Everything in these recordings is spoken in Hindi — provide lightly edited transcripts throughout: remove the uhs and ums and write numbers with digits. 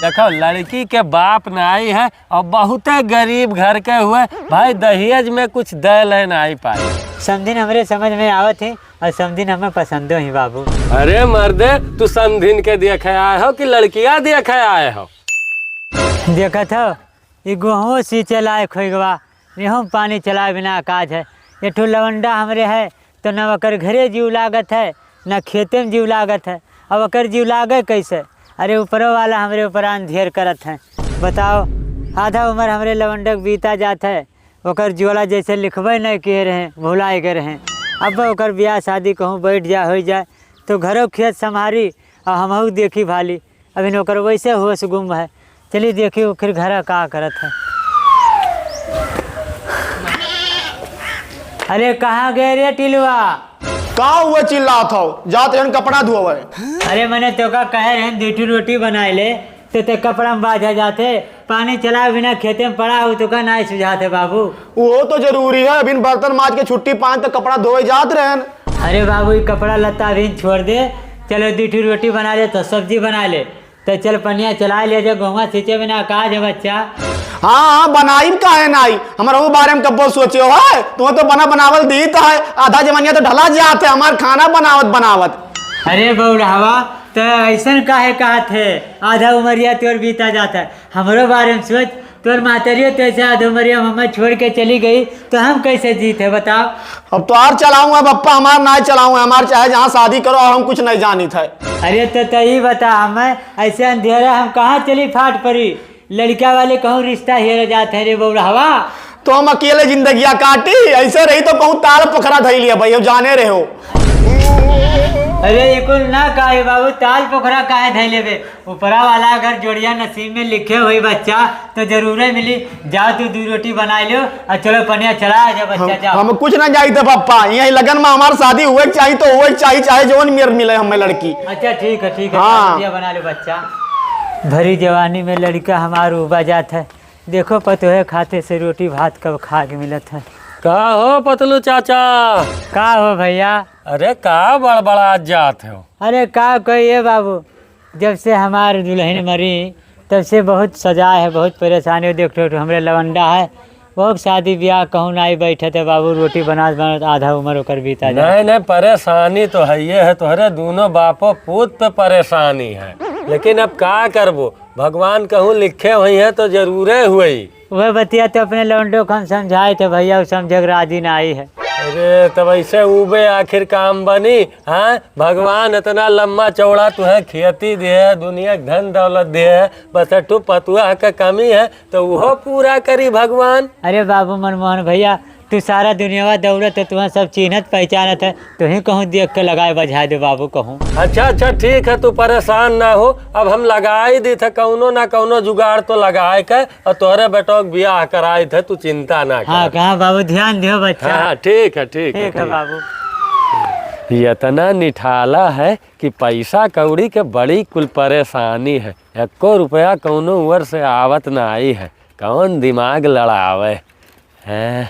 देखो लड़की के बाप नाई है और बहुत गरीब घर के हुए भाई दहेज में कुछ दे ले नहीं पाए। समझिन हमरे समझ में आवत है और समझिन हमें पसंदो ही बाबू। अरे मर्दे तू समझिन के देखे आए हो कि लड़कियां देखे आए हो? देखत हो ये गेहूँ सींचे लायक हो गवा गेहूँ पानी चलाए बिना काज है। ये ठो लवंडा हमरे है तो न ओकर घरे जीव लागत है न खेते में जीव लागत है। अब ओकर जीव लागे कैसे? अरे ऊपर वाला हमरे ऊपर अंधेर करत है। बताओ आधा उम्र हमरे लवंडक बीता जात है ओकर ज्वाला जैसे लिखबे नहीं किए रहे भुलाए गए रहे। अब ओकर ब्याह शादी कहूँ बैठ जाए हो जाए तो घरों खेत संभारी और हमहू देखी भाली। अभी ओकर वैसे होश गुम है। चलिए देखिए फिर घर का करत है। अरे कहाँ गए रे टिलवा? कहाँ हुए चिल्लात हो? जाते हैं कपड़ा धोवे। अरे मैंने तो का कहे रहे दूठी रोटी बनाए ले तो कपड़ा में बाझा जाते पानी चला बिना खेते में पड़ा हो तो का नहीं सुझाते बाबू। वो तो जरूरी है बिन बर्तन माज के छुट्टी पान तो कपड़ा धोए जात रहे। अरे बाबू ये कपड़ा लत्ता अभी छोड़ दे। चलो दूठी रोटी बना ले तो सब्जी बना ले तो चल पनिया चला ले जो गेहूँ सींचे बिना काज है बच्चा। हाँ बनाई का है नाई हमारे वो बारे में कब सोचे हो है तुम्हें तो बना बनावल दी तो है आधा जमानिया तो ढला जाते हमारे खाना बनावत। अरे बउढ़ावा तो ऐसा काहे कहत है आधा उमरिया तोर बीता जाता है। हमारो बारे में सोच तोर मातरियो तो ऐसे आधा उमरिया हमें छोड़ के चली गई तो हम कैसे जीते बताओ। अब तो और चलाऊंगा बप्पा हमार ना चलाऊंगा हमारे चाहे जहाँ शादी करो और हम कुछ नहीं जानी थे। अरे तो ही बता हमें ऐसे अंधेरा हम कहाँ चली फाट पड़ी लड़का वाले कहूँ रिश्ता हेर जाते हैं रे बउढ़ावा। तो हम अकेले जिंदगिया काटी ऐसे रही तो कहूँ ताल पोखरा धई लिया भाई अब जाने रहे हो। अरे ये कुल ना काहे बाबू ताल पोखरा काहे धैले बे ऊपरा वाला अगर जोड़िया नसीब में लिखे हुई बच्चा तो जरूर मिली। जाओ तू दो रोटी बना लो और चलो पनिया चला जा बच्चा जाओ। हम कुछ ना जाई थे पप्पा यही लगन में हमारी शादी हुए चाहिए तो हुए चाहिए चाहे जो मिले हमें लड़की। अच्छा ठीक है हाँ। बना लो बच्चा। भरी जवानी में लड़का हमारा उबा जात है। देखो पतोहे खाते से रोटी भात कब खा के मिलत है। का हो पतलू चाचा? का हो भैया? अरे का बड़बड़ा जात हो? अरे का कोई ये बाबू जब से हमारे दुल्हन मरी तब से बहुत सजा है बहुत परेशानी। देख लो हमारे लवंडा है बहुत शादी ब्याह कहूँ नहीं बैठे थे बाबू रोटी बना आधा उम्र होकर बीता जाए। नहीं परेशानी तो है ये है तुम्हारे दोनों बापों पूत पे परेशानी है लेकिन अब का करबो भगवान कहूँ लिखे हुई है तो जरूरे हुई। वह बतिया तो अपने लौंडों को हम समझाए थे भैया वो समझ राजी ना आई है। अरे तब ऐसे उबे आखिर काम बनी। हाँ भगवान इतना लंबा चौड़ा तुम्हें खेती दे है दुनिया धन दौलत दे है बस टू पतुआ का कमी है तो वो पूरा करी भगवान। अरे बाबू मनमोहन भैया तू सारा दुनिया दौलत है तुम्हें सब चिन्हत पहचानत है तो ही कहूँ देख के लगाए बजा दे बाबू कहूँ। अच्छा ठीक है तू परेशान ना हो अब हम लगाई दी थे कौनो ना कौनो जुगाड़ तो लगाए के और तोहरे बेटो ब्याह कराए थे तू चिंता ना कर। हाँ कहाँ बाबू ध्यान दो बच्चा। हाँ ठीक है बाबू। इतना निठाला है कि पैसा कौड़ी के बड़ी कुल परेशानी है। 1 रुपया कौनो उम्र से आवत ना आई है कौन दिमाग लड़ावे है।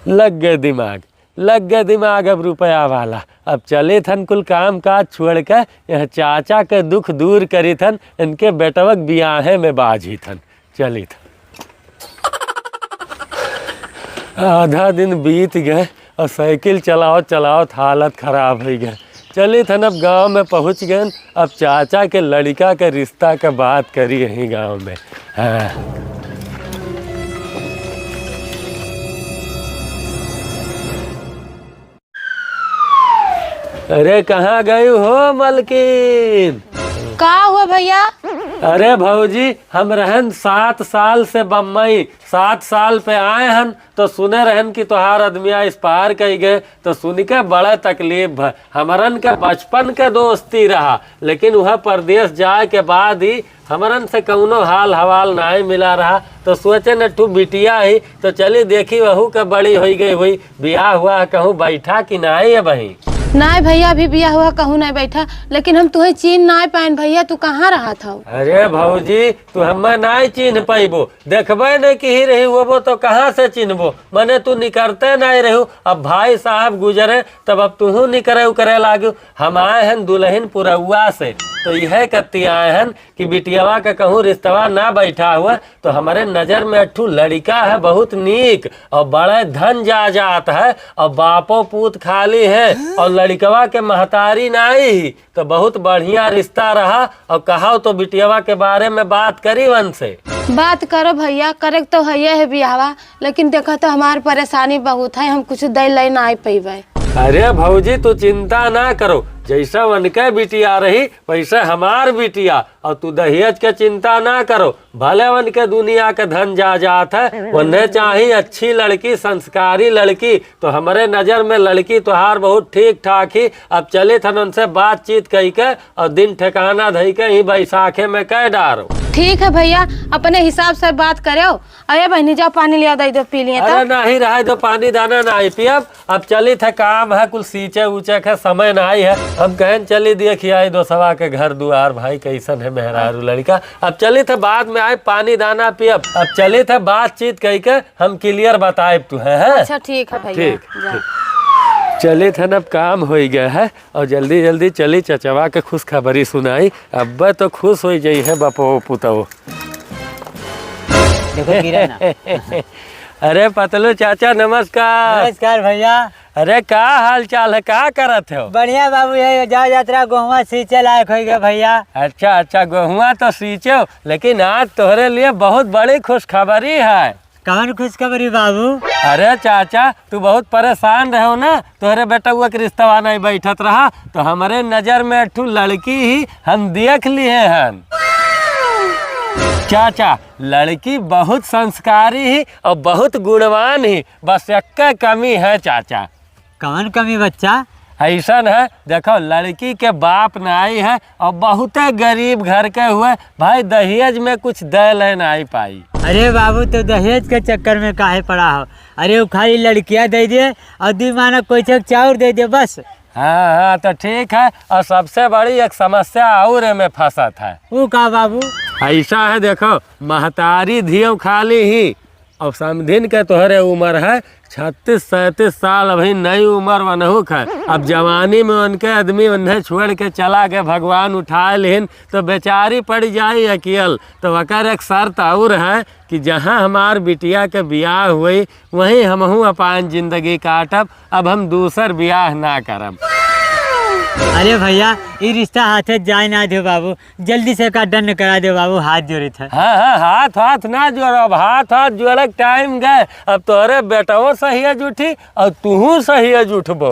लग गए दिमाग अब रुपया वाला। अब चले थन कुल काम काज छोड़ के यह चाचा के दुख दूर करी थन इनके बेटवक बियाहे में बाजी थन चली थन। आधा दिन बीत गए और साइकिल चलाओ हालत खराब हो गए। चली थन अब गांव में पहुंच गए। अब चाचा के लड़का के रिश्ता का बात करी यहीं गांव में। हाँ। अरे कहाँ गई हो मलकिन? का हुआ भैया? अरे भौजी हम रहन 7 साल से बम्बई 7 साल पे आए हन तो सुने रहन कि तोहार आदमिया इस पार कही गए तो सुन के बड़ा तकलीफ है। हमरन के बचपन के दोस्ती रहा लेकिन वह परदेश जाए के बाद ही हमरन से कौनो हाल हवाल नहीं मिला रहा तो सोचे न ठू बिटिया ही तो चली देखी वहू के बड़ी हो गई हुई ब्याह हुआ कहूँ बैठा कि नहीं है बही। नहीं भैया, अभी बियाह हुआ कहूँ नहीं बैठा, लेकिन हम तुम्हें चीन नहीं पाइन भैया। तू कहाँ रहा था? अरे भौजी, तू हमें नहीं चिन्ह पैबो, देखबे नहीं कि ही रही वो तो कहाँ से चिन्हबो। मने तू निकलते नहीं रहू। अब भाई साहब गुजरे तब अब तू निकरे करे लागू। हम आए हैं दुल्हन पुरौआ से, तो यह कत्ती आए हैं कि बिटियावा का कहूँ रिश्तवा ना बैठा हुआ, तो हमारे नजर में अट्ठू लड़का है बहुत नीक और बड़े धन जात है और बापो पूत खाली है और लड़कवा के महतारी नहीं, तो बहुत बढ़िया रिश्ता रहा। और कहा तो बिटियावा के बारे में बात करी वन से। बात करो भैया, करे तो है बियाहवा, लेकिन देखो तो हमारी परेशानी बहुत है, हम कुछ दे ले ना पैबे। अरे भौजी तू चिंता ना करो, जैसा उनके बिटिया रही वैसे हमार बिटिया, और तू दहेज के चिंता ना करो। भले उनके दुनिया के धन जात है, उन्हें चाहिए अच्छी लड़की, संस्कारी लड़की। तो हमारे नजर में लड़की तुहार बहुत ठीक ठाक ही। अब चले थन उनसे बातचीत कही के और दिन ठिकाना धई के ही बैसाखे में कह डारो। ठीक है भैया, अपने हिसाब से बात करो। अरे बहनी जाओ पानी लिया दो पी लिए। अरे नहीं रहा तो पानी दाना नहीं पियब। अब चली थे काम है कुल सींचे ऊंचे के समय नहीं है। हम कहन चली देखिए दो सवा के घर दुआर भाई कैसन है मेहरारू लड़का। अब चली थे बाद में आए पानी दाना पियब। अब चली थे बातचीत कही के हम क्लियर बताए तू है। अच्छा ठीक है भैया, ठीक चले थे अब काम हो गया है और जल्दी जल्दी चली चचवा के खुश खबरी सुनाई। अब तो खुश हो जाई है बापो पुतो। देखो गिरा ना। अरे पतलू चाचा नमस्कार। नमस्कार भैया। अरे का हाल चाल है, का करत हो? बढ़िया बाबू, ये जा यात्रा गोहुआ सींचे लायक हो गया भैया। अच्छा गेहुआ तो सींचो, लेकिन आज तोहरे लिए बहुत बड़ी खुशखबरी है। कौन खुशखबरी बाबू? अरे चाचा तू बहुत परेशान रहो ना, तोहरे बेटा हुआ के रिश्तवा नहीं बैठत रहा, तो हमारे नजर में एक लड़की ही हम देख लिए हैं। चाचा लड़की बहुत संस्कारी ही और बहुत गुणवान ही, बस एक कमी है चाचा। कौन कमी बच्चा? ऐसा है देखो, लड़की के बाप नाई है और बहुत गरीब घर के हुए भाई, दहेज में कुछ दे ले नहीं पाई। अरे बाबू तो दहेज के चक्कर में काहे पड़ा हो? अरे वो खाली लड़कियां दे दे और दी माना कोई चक चाउर दे दे बस। हाँ तो ठीक है। और सबसे बड़ी एक समस्या और में फंसा था। वो का बाबू? ऐसा है देखो, महतारी धियो खाली ही और समधिन के तोहरे उम्र है 36-37 साल, अभी नई उम्र वनहुक है। अब जवानी में उनके आदमी उन्हें छोड़ के चला के भगवान उठाए लेन तो बेचारी पड़ जाए अकेल। तो वकर एक शर्त और है कि जहाँ हमार बिटिया के ब्याह हुई वहीं हमहू अपन जिंदगी काटब। अब हम दूसर ब्याह ना करब। अरे भैया ये रिश्ता हाथे जाए ना दे बाबू, जल्दी से का डन करा दे बाबू, हाथ जोड़े थे। हाँ हाथ ना जोड़ब, हाथ जोड़े टाइम गए। अब तोरे बेटाओ सही जुठी और तू सही जुठबो।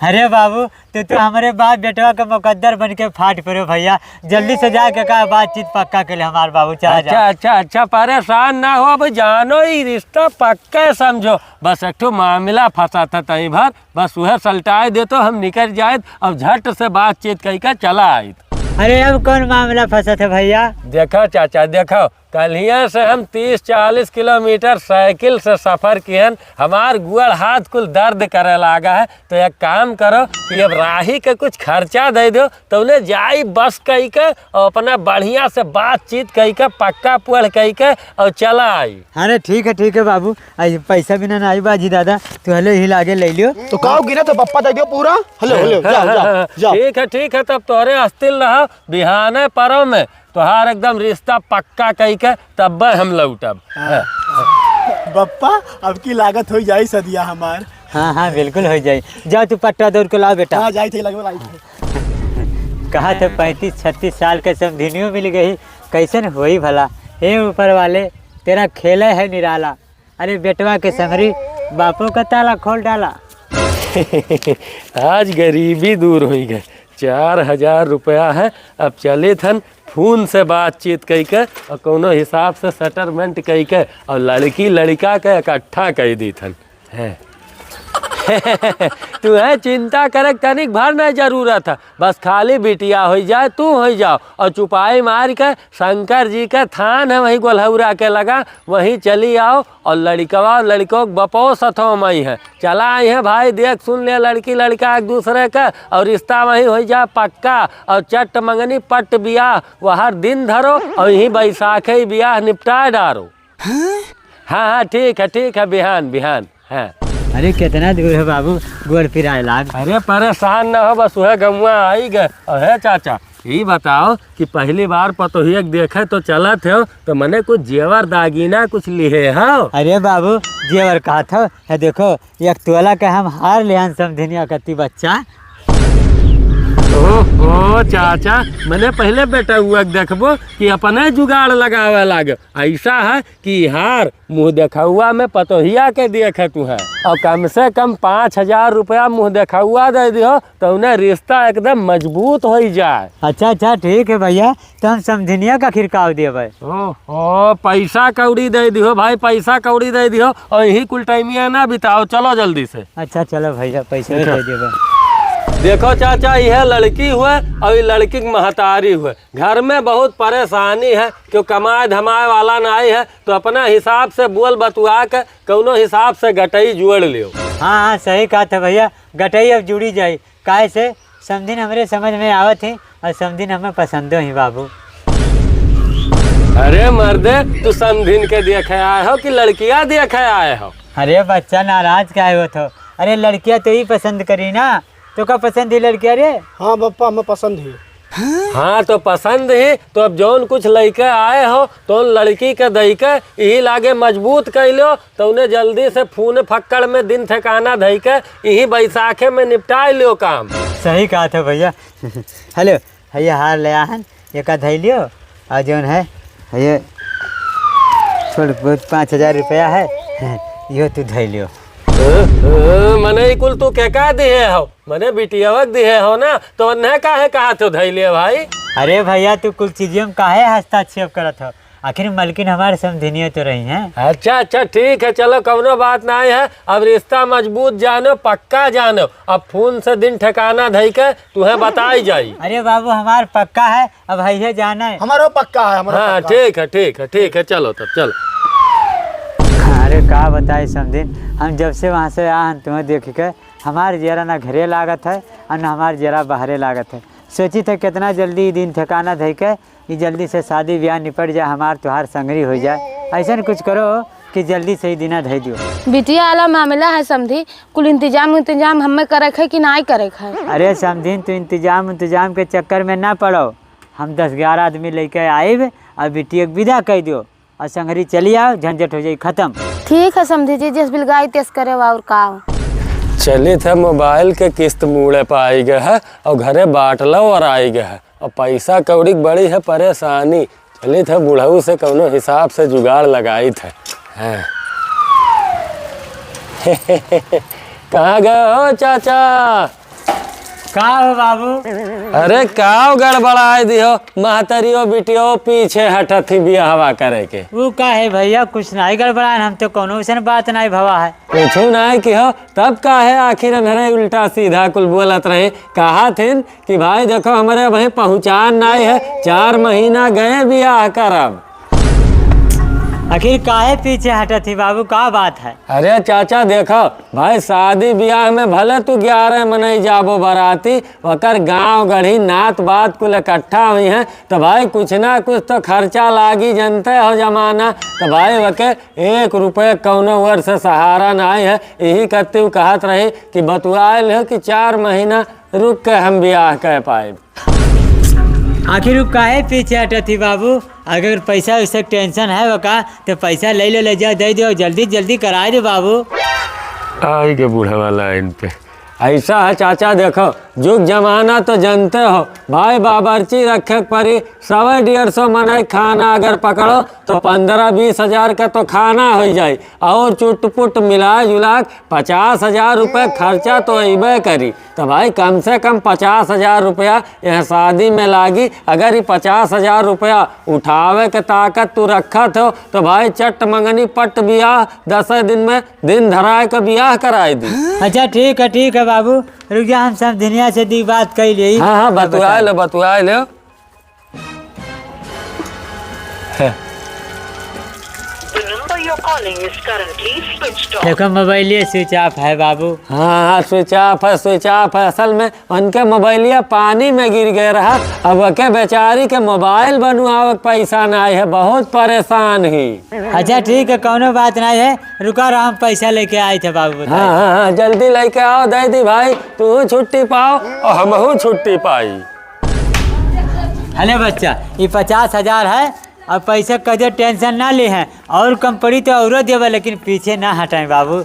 अरे बाबू तो हमारे बाप बेटवा के मुकद्दर बन के फाट पड़ो भैया, जल्दी से जाके का बातचीत पक्का कर ले हमारे बाबू। चला अच्छा परेशान ना हो, अब जानो ये रिश्ता पक्का समझो। बस एक मामला फंसा था तई भर, बस वह सलटाए दे तो हम निकल जाए और झट से बातचीत कही का चला आए। अरे अब कौन मामला फंसा था भैया? देखो चाचा देखो, कलिया से हम 30-40 किलोमीटर साइकिल से सफर किए। हमार गुड़ हाथ कुल दर्द करे लागा है। तो एक काम करो कि अब राही के कुछ खर्चा दे दो तो उन्हें जाई बस कही के और अपना बढ़िया से बातचीत कही के पक्का पुअल कही के और चला आई। अरे ठीक है बाबू, पैसा बिना ना आई बाजी दादा, तू हले ही लागे ले लियो। तो का गिरा तो पप्पा दे दियो पूरा। हेलो जाओ। ठीक है तब तोरे अस्तिल रहो, बिहाने परो में तोहार एकदम रिश्ता पक्का कही के तब हम लौटब। बप्पा अब की लागत हो जाए सदिया हमार। हाँ बिल्कुल हो जाए। जाओ तू पट्टा दौड़ के लाओ बेटा। हाँ जाई थे लगवा थे। कहा थे 35-36 साल के समधिनियों मिल गई, कैसे न होई भला। हे ऊपर वाले तेरा खेले है निराला। अरे बेटवा के संगरी बापों का ताला खोल डाला। आज गरीबी दूर हो गई। 4000 रुपया है। अब चले थन फोन से बातचीत कही के और कोनो हिसाब से सेटलमेंट कही के और लड़की लड़का के इकट्ठा कही दी थन है। तुम्हें चिंता करे तनिक भर नहीं जरूरत है, बस खाली बिटिया हो जाए तू हो जाओ और चुपाई मार के शंकर जी का थान है वहीं गोलहौरा के लगा, वहीं चली आओ और लड़कवा लड़कों बपो सथो मई है चला आई है भाई, देख सुन ले लड़की लड़का एक दूसरे का और रिश्ता वहीं हो जाए पक्का और चट मंगनी पट बियाह वह दिन धरो और यहीं बैसाखे बियाह निपटा डारो। हाँ ठीक है बिहान बिहान है। अरे कितना दूर है बाबू, गोड़ फिराए लाग। अरे परेशान न हो, बस वह गमुआ आई गए। और है चाचा ये बताओ कि पहली बार पतोहिया देखे तो चलत हो तो मने कुछ जेवर दागीना कुछ लिए हो? अरे बाबू जेवर कहा था है, देखो एक तोला का हम हार ले समझनिया कति बच्चा। ओहो चाचा मैंने पहले बेटा हुआ देखबो कि अपने जुगाड़ लगावे लागे, ऐसा है कि हार मुँह देखा हुआ में पतोहिया के देखे तू है और कम से कम 5,000 रुपया मुँह देखा हुआ दे दियो तो उन्हें रिश्ता एकदम मजबूत हो जाए। अच्छा ठीक है भैया, तो हम समझनिया का खिड़काव देवे। ओहो पैसा कौड़ी दे दियो भाई, पैसा कौड़ी दे दियो और यही कुल टाइमिया ना बिताओ, चलो जल्दी से। अच्छा चलो भैया पैसे दे देवे। देखो चाचा यह लड़की हुए और ये लड़की की महतारी हुए, घर में बहुत परेशानी है क्यों कमाए धमाए वाला नहीं है, तो अपना हिसाब से बोल बतुआ के कौनो हिसाब से गटई जुड़ लियो। हाँ सही कहा था भैया, गटई अब जुड़ी जाए, काहे से समझिन हमरे समझ में आवत है और समझिन हमें पसंदो ही बाबू। अरे मर्दे तू समझिन के देखे आए हो कि लड़कियां देखे आए हो? अरे बच्चा नाराज क्या हो तो, अरे लड़कियां तो ही पसंद करी ना, तो क्या पसंद है लड़कियां रे? हाँ पप्पा हमें पसंद है। हाँ तो पसंद ही तो अब जौन कुछ लड़के आए हो तो उन लड़की के दई के यही लागे मजबूत कैलो तो उन्हें जल्दी से फोन फक्कड़ में दिन ठिकाना धई के यही बैसाखे में निपटा लियो काम। सही कहा था भैया। हेलो भैया हार ले आहन एक धई लियो और जौन है ये छोड़ 5,000 रुपया है यो तू धई लियो। मने कुल तू के का दिए हो, मने बिटियावक दिए हो ना तो अन्य काहे कहा तो धैलिए भाई? अरे भैया तू कुल चीजों में काहे हस्ताक्षेप करत हो, आखिर मलकिन हमारे समझनिया तो रही हैं। अच्छा ठीक है चलो कौनो बात नहीं है, अब रिश्ता मजबूत जानो पक्का जानो, अब फोन से दिन ठिकाना धई के तुम्हें बताई जाई। अरे बाबू हमार पक्का है, अब भैया जाना है। हमारा पक्का है हमारा। हाँ ठीक है चलो तब चलो। अरे का बताए समझिन, हम जब से वहाँ से आन तुम्हें देख के हमारे जरा ना घरे लागत है और ना हमारे जरा बाहरे लागत है, सोची थे कितना जल्दी दिन ठिकाना धई के ये जल्दी से शादी ब्याह निपट जाए, हमार त्योहार संगरी हो जाए, ऐसा कुछ करो कि जल्दी से ही दिना धई दियो। बिटिया वाला मामला है समझी, कुल इंतजाम हमें करे है कि नहीं करे है? अरे समझिन तू इंतजाम के चक्कर में ना पड़ो, हम 10-11 आदमी लेके आए और बिटिया विदा कह दियो और संगरी चली आओ, झंझट हो जाए खत्म। ठीक है समझी जी, जिस बिल गाय तेस करे और का चली थे मोबाइल के किस्त मुड़े पाई गए है और घरे बाटलो और आई गए है और पैसा कौड़ी बड़ी है परेशानी, चली थे बुढ़ऊ से कौनो हिसाब से जुगाड़ लगाई थे। हाँ। कहाँ गए हो चाचा? का हो बाबू? अरे काव गड़बड़ाए दियो, महतरियो बिटियो पीछे हटत ही बियाहवा करे के। वो का है भैया, कुछ नहीं गड़बड़ा, हम तो कोनो वैसन बात नहीं भवा है। कुछ नहीं कि हो तब का है आखिर अंधरे उल्टा सीधा कुल बोलत रहे, कहा थे कि भाई देखो हमारे वहीं पहुँचान नहीं है, 4 महीना गए बियाह करब। आखिर काहे पीछे हटा थी बाबू, का बात है? अरे चाचा देखो भाई शादी ब्याह में भले तू 11 मनाई जाबो बराती, वकर गांव गढ़ी नात बात कुल इकट्ठा हुई हैं तो भाई कुछ ना कुछ तो खर्चा लागी, जनते हो जमाना, तो भाई वके 1 रुपये कौनो वर्ष से सहारा नहीं है, यही करती कहत रही कि बतुआल हो कि 4 महीना रुक के हम ब्याह कह पाए। आखिर काहे पीछे हटा थी बाबू, अगर पैसा वैसा टेंशन है वो का तो पैसा ले जाओ दे दो, जल्दी कराए दो बाबू। आई के बूढ़ा वाला इन पे ऐसा है चाचा देखो जुग जमाना तो जानते हो भाई, बाबर्ची रखे परी 100-150 मन खाना अगर पकड़ो तो 15-20 हजार का तो खाना हो जाए, और चुटपुट मिला जुला 50,000 रुपये खर्चा तो अबे करी। तो भाई कम से कम 50,000 रुपया यह शादी में लागी। अगर ये 50,000 रुपया उठावे के ताकत तू रखत हो तो भाई चट मंगनी पट बियाह 10 दिन में दिन धराए का बियाह कराए दी। अच्छा ठीक है बाबू, रुक जा, हम सब दुनिया से दी बात कर लिए। हाँ बतुआ ले। देखो मोबाइल स्विच ऑफ है बाबू। हाँ स्विच ऑफ है। असल में उनके मोबाइलिया पानी में गिर गए रहा। अब के बेचारी के मोबाइल बनवावे पैसा नहीं है, बहुत परेशान ही। अच्छा ठीक है, कोनो बात नहीं है, रुका रहा, हम पैसा लेके आए थे बाबू। हाँ जल्दी लेके आओ दे दी भाई, तू छुट्टी पाओ और हमहू छुट्टी पाई। हेलो बच्चा, ये 50,000 है और पैसा कदे टेंशन ना ले हैं, और कम पड़ी तो और देवे, लेकिन पीछे ना हटाएं बाबू।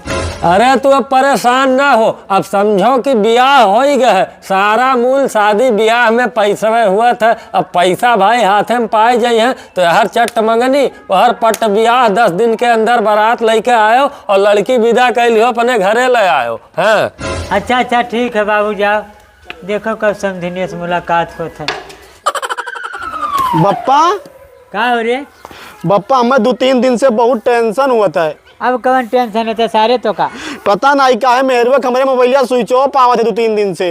अरे तू अब परेशान ना हो, अब समझो कि ब्याह हो ही गया है। सारा मूल शादी ब्याह में पैसा हुआ था, अब पैसा भाई हाथ में पाए जाइए तो हर चट मंगनी हर पट ब्याह 10 दिन के अंदर बारात लेके आयो और लड़की विदा कैलियो अपने घरे ले आयो। हाँ अच्छा ठीक है बाबू, जाओ देखो कब समझने से मुलाकात होता है। बप्पा का हो रे? बप्पा हमें 2-3 दिन से बहुत टेंशन हुआ था। अब कौन टेंशन होता है सारे तो का? पता नहीं का है मेरे हमारे मोबाइलिया स्विच ऑफ आवत है 2-3 दिन से।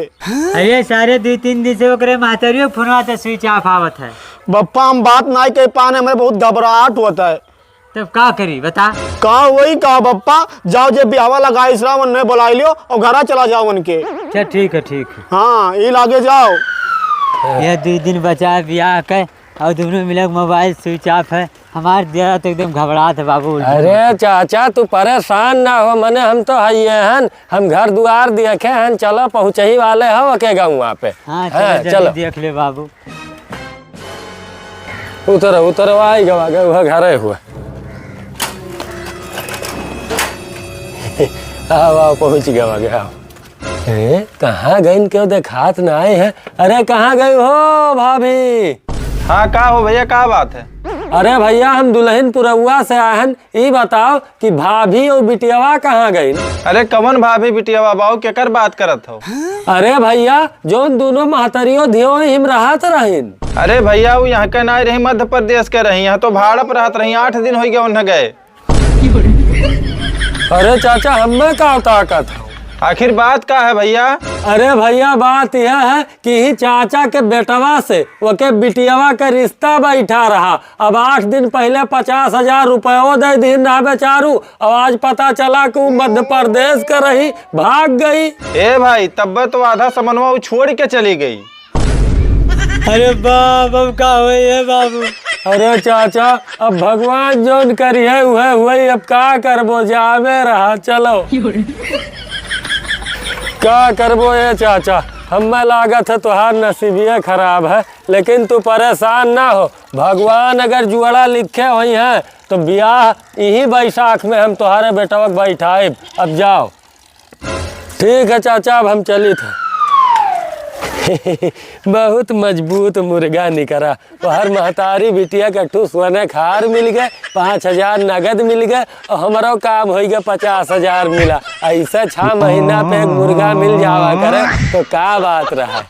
अरे सारे 2-3 दिन से ओकरे महतरियो फोनवा तो स्विच ऑफ आवत है। बप्पा हम बात नहीं कर पाने, हमें बहुत घबराहट होता है। तब का करी बता? कहा वही कहा बप्पा, जाओ जब ब्याह लगा इसरा उन्हें बुला लियो और घर चला जाओ उनके। अच्छा ठीक है। हाँ ये लागे जाओ। यह 2 दिन बचा है ब्याह के और दोनों मिले मोबाइल स्विच ऑफ है। हमारे दिया तो एकदम घबराहट है बाबू। अरे चाचा तू परेशान ना हो, मने हम तो हन, हम घर दुआर देखे हैं, चलो पहुँच ही वाले हो के गाँव पे। हाँ चलो देख ले बाबू। उतर आई गवा घरे हुआ। आओ पहुँच गया। अरे कहाँ गई क्यों देखात ना आए हैं? अरे कहाँ गई हो भाभी? हाँ का हो भैया, का बात है? अरे भैया हम दुल्हन पुरौआ से आए हैं, ये बताओ कि भाभी और बिटियावा कहाँ गई? अरे कवन भाभी बिटिया बाबू केकर बात करत हो? अरे भैया जो दोनों महतरियो धियो हिम रहत रहीन। अरे भैया वो यहाँ के नहीं रही, मध्य प्रदेश के रही, यहाँ तो भाड़ा पर रहत रही, 8 दिन हो गए उन्हें गए। अरे चाचा हमें का ताकत है? आखिर बात का है भैया? अरे भैया बात यह है कि ही चाचा के बेटवा से वो के बिटियावा का रिश्ता बैठा रहा। अब 8 दिन पहले 50,000 रुपये दे दिन रहा बेचारू, अब आज पता चला कि वो मध्य प्रदेश का रही, भाग गई। ए भाई तब तो आधा समनवा छोड़ के चली गई। अरे बाबू का हुए बाबू? अरे चाचा अब भगवान जोन करिए हुए अब का करबो, जावे रहा चलो। क्या करबो ये चाचा, हमें लागत है तुहार नसीबिया खराब है, लेकिन तू परेशान ना हो। भगवान अगर जुआड़ा लिखे हुई है तो ब्याह यही बैसाख में हम तुम्हारे बेटवा बैठाए। अब जाओ। ठीक है चाचा, अब हम चली थे। बहुत मजबूत मुर्गा निकला। तो हर महतारी बिटिया के ठूस सोने खार मिल गए, 5,000 नगद मिल गए और हमारा काम हो गया 50,000 मिला। ऐसा 6 महीना पे एक मुर्गा मिल जावा करे तो क्या बात रहा।